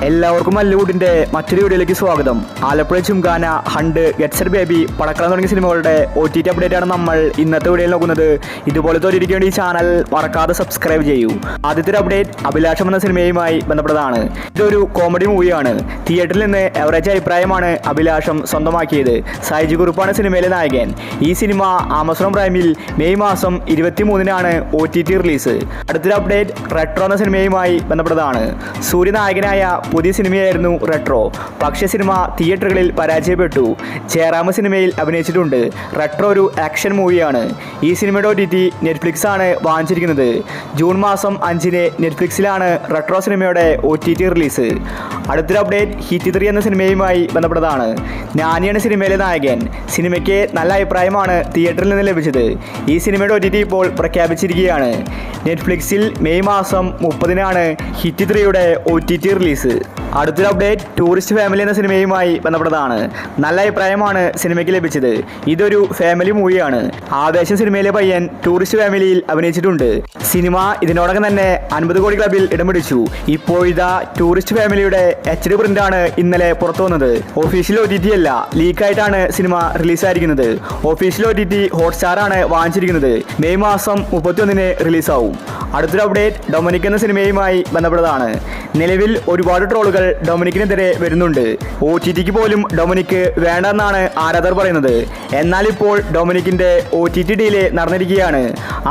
എല്ലാവർക്കും മല്ലുവുഡിന്റെ മറ്റൊരു വീഡിയോയിലേക്ക് സ്വാഗതം. Alappuzha Gymkhana, hunt, get set baby, Padakkalam തുടങ്ങിയ സിനിമകളുടെ OTT അപ്ഡേറ്റ് ആണ് നമ്മൾ ഇന്നത്തെ വീഡിയോയിൽ നോക്കുന്നത്. ഇതുപോലത്തെ ഒരു വേണ്ടി ഈ ചാനൽ മറക്കാതെ സബ്സ്ക്രൈബ് ചെയ്യൂ. ആദ്യത്തെ ഒരു അപ്ഡേറ്റ് അഭിലാഷം എന്ന സിനിമയുമായി ബന്ധപ്പെട്ടതാണ്. ഇതൊരു കോമഡി മൂവിയാണ്. തിയേറ്ററിൽ നിന്ന് എവറേജ് അഭിപ്രായമാണ് അഭിലാഷം സ്വന്തമാക്കിയത്. സായിജി കുറുപ്പാണ് സിനിമയിലെ നായകൻ. ഈ സിനിമ ആമസോൺ പ്രൈമിൽ മെയ് മാസം 23-നാണ് OTT റിലീസ്. അടുത്തൊരു അപ്ഡേറ്റ് റെട്രോ എന്ന സിനിമയുമായി ബന്ധപ്പെട്ടതാണ്. സൂര്യനായകനായ പുതിയ സിനിമയായിരുന്നു റെട്രോ. പക്ഷേ സിനിമ തിയേറ്ററുകളിൽ പരാജയപ്പെട്ടു. ജയറാം സിനിമയിൽ അഭിനയിച്ചിട്ടുണ്ട്. റെട്രോ ഒരു ആക്ഷൻ മൂവിയാണ്. ഈ സിനിമയുടെ OTT നെറ്റ്ഫ്ലിക്സ് ആണ് വാങ്ങിച്ചിരിക്കുന്നത്. ജൂൺ മാസം 5-ന് നെറ്റ്ഫ്ലിക്സിലാണ് റെട്രോ സിനിമയുടെ OTT റിലീസ്. അടുത്തൊരു അപ്ഡേറ്റ് ഹിറ്റ് 3 എന്ന സിനിമയുമായി ബന്ധപ്പെട്ടതാണ്. നാനിയാണ് സിനിമയിലെ നായകൻ. സിനിമയ്ക്ക് നല്ല അഭിപ്രായമാണ് തിയേറ്ററിൽ നിന്ന് ലഭിച്ചത്. ഈ സിനിമയുടെ OTT ഇപ്പോൾ പ്രഖ്യാപിച്ചിരിക്കുകയാണ്. നെറ്റ്ഫ്ലിക്സിൽ മെയ് മാസം 30-നാണ് ഹിറ്റ് 3യുടെ OTT റിലീസ്. അടുത്തൊരു അപ്ഡേറ്റ് ടൂറിസ്റ്റ് ഫാമിലി എന്ന സിനിമയുമായി ബന്ധപ്പെട്ടതാണ്. നല്ല അഭിപ്രായമാണ് സിനിമയ്ക്ക് ലഭിച്ചത്. ഇതൊരു ഫാമിലി മൂവിയാണ്. ആവേശം സിനിമയിലെ പയ്യൻ ടൂറിസ്റ്റ് ഫാമിലിയിൽ അഭിനയിച്ചിട്ടുണ്ട്. സിനിമ ഇതിനോടകം തന്നെ 50 കോടി ക്ലബിൽ ഇടം പിടിച്ചു. ഇപ്പോഴിതാ ടൂറിസ്റ്റ് ഫാമിലിയുടെ HD പ്രിന്റാണ് ഇന്നലെ പുറത്തു വന്നത്. ഒഫീഷ്യൽ OTT അല്ല, ലീക്കായിട്ടാണ് സിനിമ റിലീസായിരിക്കുന്നത്. ഒഫീഷ്യൽ OTT ഹോട്ട്സ്റ്റാർ ആണ് വാങ്ങിച്ചിരിക്കുന്നത്. മെയ് മാസം 31-ന് റിലീസാവും. അടുത്തൊരു അപ്ഡേറ്റ് ഡൊമിനിക് എന്ന സിനിമയുമായി ബന്ധപ്പെട്ടതാണ്. നിലവിൽ ഒരുപാട് ട്രോളുകൾ ഡൊമിനിക്കിനെതിരെ വരുന്നുണ്ട്. OTTക്ക് പോലും ഡൊമിനിക്ക് വേണ്ടെന്നാണ് ആരാധകർ പറയുന്നത്. എന്നാൽ ഇപ്പോൾ ഡൊമിനിക്കിന്റെ OTT ഡീല് നടന്നിരിക്കുകയാണ്.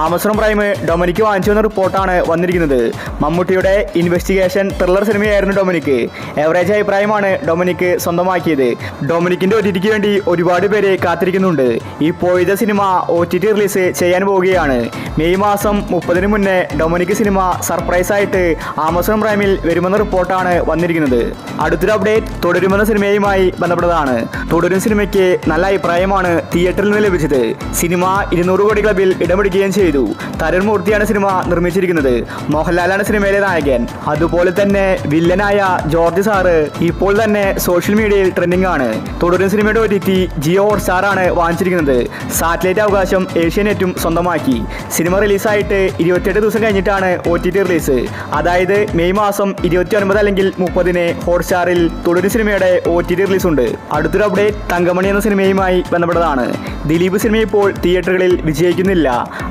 ആമസോൺ പ്രൈം ഡൊമിനിക്ക് വാങ്ങിച്ചു എന്ന റിപ്പോർട്ടാണ് വന്നിരിക്കുന്നത്. മമ്മൂട്ടിയുടെ ഇൻവെസ്റ്റിഗേഷൻ ത്രില്ലർ സിനിമയായിരുന്നു ഡൊമിനിക്ക്. എവറേജ് അഭിപ്രായമാണ് ഡൊമിനിക്ക് സ്വന്തമാക്കിയത്. ഡൊമിനിക്കിന്റെ OTTക്ക് വേണ്ടി ഒരുപാട് പേര് കാത്തിരിക്കുന്നുണ്ട്. ഇപ്പോഴത്തെ സിനിമ OTT റിലീസ് ചെയ്യാൻ പോവുകയാണ്. മെയ് മാസം 30-ന് മുന്നേ ഡൊമിനിക്ക് സിനിമ സർപ്രൈസ് ആയിട്ട് ആമസോൺ പ്രൈമിൽ വരുമെന്ന റിപ്പോർട്ടാണ് വന്നിരിക്കുന്നത്. അടുത്തൊരു അപ്ഡേറ്റ് തുടരുമെന്ന സിനിമയുമായി ബന്ധപ്പെട്ടതാണ്. തുടരും സിനിമയ്ക്ക് നല്ല അഭിപ്രായമാണ് തിയേറ്ററിൽ നിന്ന് ലഭിച്ചത്. സിനിമ 200 കോടി ക്ലബിൽ ഇടം പിടിക്കുകയും ചെയ്തു. തരുൺ മൂർത്തിയാണ് സിനിമ നിർമ്മിച്ചിരിക്കുന്നത്. മോഹൻലാലാണ് സിനിമയിലെ നായകൻ. അതുപോലെ തന്നെ വില്ലനായ ജോർജ് സാറ് ഇപ്പോൾ തന്നെ സോഷ്യൽ മീഡിയയിൽ ട്രെൻഡിംഗ് ആണ്. തുടരും സിനിമയുടെ OTT ജിയോ ഹോട്ട്സ്റ്റാർ ആണ് വാങ്ങിച്ചിരിക്കുന്നത്. സാറ്റലൈറ്റ് അവകാശം ഏഷ്യാനെറ്റും സ്വന്തമാക്കി. സിനിമ റിലീസായിട്ട് 28 ദിവസം കഴിഞ്ഞിട്ടാണ് OTT റിലീസ്. അതായത് മെയ് മാസം 29 അല്ലെങ്കിൽ 30-ന് ഹോട്ട്സ്റ്റാറിൽ തുടരും സിനിമയുടെ OTT റിലീസ് ഉണ്ട്. അടുത്തൊരു അപ്ഡേറ്റ് തങ്കമണി എന്ന സിനിമയുമായി ബന്ധപ്പെട്ടതാണ്. ദിലീപ് സിനിമ ഇപ്പോൾ തിയേറ്ററുകളിൽ വിജയിക്കുന്നില്ല.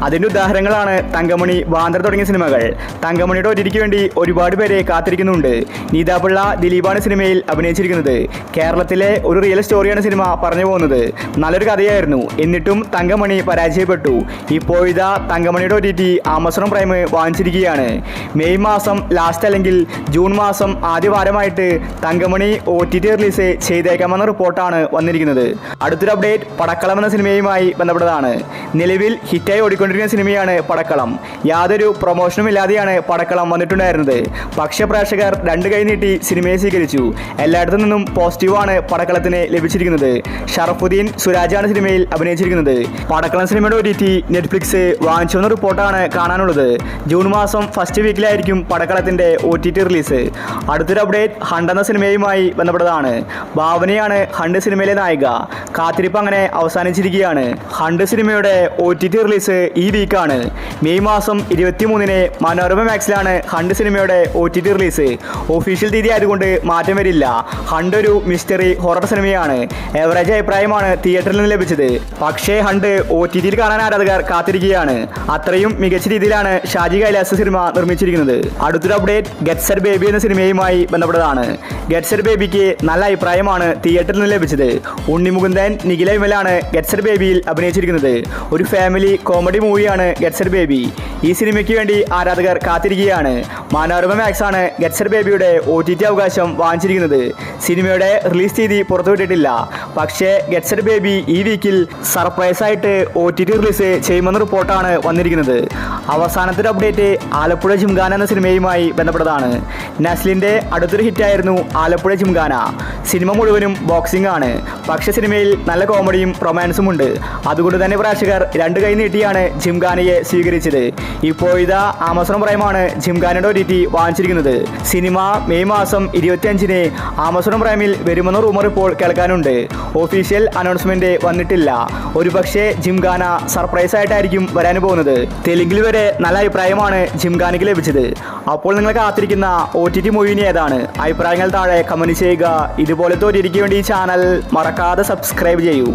അതിന്റെ ഉദാഹരണങ്ങളാണ് തങ്കമണി, ബാന്ദ്ര തുടങ്ങിയ സിനിമകൾ. തങ്കമണിയുടെ OTTക്ക് വേണ്ടി ഒരുപാട് പേരെ കാത്തിരിക്കുന്നുണ്ട്. നീതാപിള്ള, ദിലീപാണ് സിനിമയിൽ അഭിനയിച്ചിരിക്കുന്നത്. കേരളത്തിലെ ഒരു റിയൽ സ്റ്റോറിയാണ് സിനിമ പറഞ്ഞു പോകുന്നത്. നല്ലൊരു കഥയായിരുന്നു. എന്നിട്ടും തങ്കമണി പരാജയപ്പെട്ടു. ഇപ്പോഴിതാ തങ്കമണിയുടെ OTT ആമസോൺ പ്രൈം വാങ്ങിച്ചിരിക്കുകയാണ്. മെയ് മാസം ലാസ്റ്റ് അല്ലെങ്കിൽ ജൂൺ മാസം ആദ്യ വാരമായിട്ട് തങ്കമണി OTT റിലീസ് ചെയ്തേക്കാമെന്ന റിപ്പോർട്ടാണ് വന്നിരിക്കുന്നത്. അടുത്തൊരു അപ്ഡേറ്റ് പടക്കളം എന്ന സിനിമയുമായി ബന്ധപ്പെട്ടതാണ്. നിലവിൽ ഹിറ്റായി ഓടിക്കൊണ്ടിരിക്കുന്ന സിനിമയാണ് പടക്കളം. യാതൊരു പ്രൊമോഷനും ഇല്ലാതെയാണ് പടക്കളം വന്നിട്ടുണ്ടായിരുന്നത്. പക്ഷേ പ്രേക്ഷകർ 2 കൈ നീട്ടി സിനിമയെ സ്വീകരിച്ചു. എല്ലായിടത്തു നിന്നും പോസിറ്റീവാണ് പടക്കളത്തിന് ലഭിച്ചിരിക്കുന്നത്. ഷറഫുദ്ദീൻ സുരാജാണ് സിനിമയിൽ അഭിനയിച്ചിരിക്കുന്നത്. പടക്കളം സിനിമയുടെ OTT നെറ്റ്ഫ്ലിക്സ് വാങ്ങിച്ചുവെന്ന റിപ്പോർട്ടാണ് കാണാനുള്ളത്. ജൂൺ മാസം ഫസ്റ്റ് വീക്കിലായിരിക്കും പടക്കളത്തിന്റെ OTT റിലീസ്. അടുത്തൊരു അപ്ഡേറ്റ് ഹണ്ട് എന്ന സിനിമയുമായി ബന്ധപ്പെട്ടതാണ്. ഭാവനയാണ് ഹണ്ട് സിനിമയിലെ നായിക. കാത്തിരിപ്പ് അങ്ങനെ അവസാനിച്ചിരിക്കുകയാണ്. ഹണ്ട് സിനിമയുടെ OTT റിലീസ് ഈ വീക്കാണ്. മെയ് മാസം 23-ന് മനോരമ മാക്സിലാണ് ഹണ്ട് സിനിമയുടെ OTT റിലീസ്. ഒഫീഷ്യൽ തീയതി ആയതുകൊണ്ട് മാറ്റം വരില്ല. ഹണ്ട് ഒരു മിസ്റ്ററി ഹൊറർ സിനിമയാണ്. എവറേജ് അഭിപ്രായമാണ് തിയേറ്ററിൽ നിന്ന് ലഭിച്ചത്. പക്ഷേ ഹണ്ട് OTTയിൽ കാണാൻ ആരാധകർ കാത്തിരിക്കുകയാണ്. അത്രയും മികച്ച രീതിയിലാണ് ഷാജി കൈലാസ് സിനിമ നിർമ്മിച്ചിരിക്കുന്നത്. അടുത്തൊരു അപ്ഡേറ്റ് ഗെറ്റ് സെറ്റ് ബേബി എന്ന സിനിമയുമായി ബന്ധപ്പെട്ടതാണ്. ഗെറ്റ് സെറ്റ് ബേബിക്ക് നല്ല അഭിപ്രായമാണ് തിയേറ്ററിൽ നിന്ന് ലഭിച്ചത്. ഉണ്ണിമുകുന്ദൻ, നിഖില വിമലാണ് ഗെറ്റ് സെറ്റ് ബേബിയിൽ അഭിനയിച്ചിരിക്കുന്നത്. ഒരു ഫാമിലി കോമഡി മൂവിയാണ് ഗെറ്റ് സെറ്റ് ബേബി. ഈ സിനിമയ്ക്ക് വേണ്ടി ആരാധകർ കാത്തിരിക്കുകയാണ്. മനോരമ മാക്സ് ആണ് ഗെറ്റ് സെറ്റ് ബേബിയുടെ OTT അവകാശം വാങ്ങിച്ചിരിക്കുന്നത്. സിനിമയുടെ റിലീസ് തീയതി പുറത്തുവിട്ടിട്ടില്ല. പക്ഷേ ഗെറ്റ് സെറ്റ് ബേബി ഈ വീക്കിൽ സർപ്രൈസ് ആയിട്ട് OTT റിലീസ് ചെയ്യുമെന്ന റിപ്പോർട്ടാണ് വന്നിരിക്കുന്നത്. അവസാനത്തെ അപ്ഡേറ്റ് ആലപ്പുഴ ജിംഖാന എന്ന സിനിമയുമായി ബന്ധപ്പെട്ടതാണ്. നസ്ലിന്റെ അടുത്തൊരു ഹിറ്റായിരുന്നു ആലപ്പുഴ ജിംഖാന. സിനിമ മുഴുവനും ബോക്സിംഗ് ആണ്. പക്ഷേ സിനിമയിൽ നല്ല കോമഡിയും റൊമാൻസും ഉണ്ട്. അതുകൊണ്ട് തന്നെ പ്രേക്ഷകർ 2 കൈ നീട്ടിയാണ് ജിംഖാനയെ സ്വീകരിച്ചത്. ഇപ്പോഴിതാ ആമസോൺ പ്രൈമാണ് ജിംഖാനയുടെ OTT വാങ്ങിച്ചിരിക്കുന്നത്. സിനിമ മെയ് മാസം 25-ന് ആമസോൺ പ്രൈമിൽ വരുമെന്ന റൂമർ ഇപ്പോൾ കേൾക്കാനുണ്ട്. ഒഫീഷ്യൽ അനൗൺസ്മെന്റ് വന്നിട്ടില്ല. ഒരുപക്ഷെ ജിംഖാന സർപ്രൈസ് ആയിട്ടായിരിക്കും വരാൻ പോകുന്നത്. തെലുങ്കിൽ വരെ നല്ല അഭിപ്രായമാണ് ജിംഖാനയ്ക്ക് ലഭിച്ചത്. അപ്പോൾ നിങ്ങൾ കാത്തിരിക്കുന്ന OTT മൂവി ഏതാണ്? അഭിപ്രായങ്ങൾ താഴെ കമൻറ്റ് ചെയ്യുക. ഇതുപോലത്തെ OTTക്ക് വേണ്ടി ഈ ചാനൽ മറക്കാതെ സബ്സ്ക്രൈബ് ചെയ്യൂ.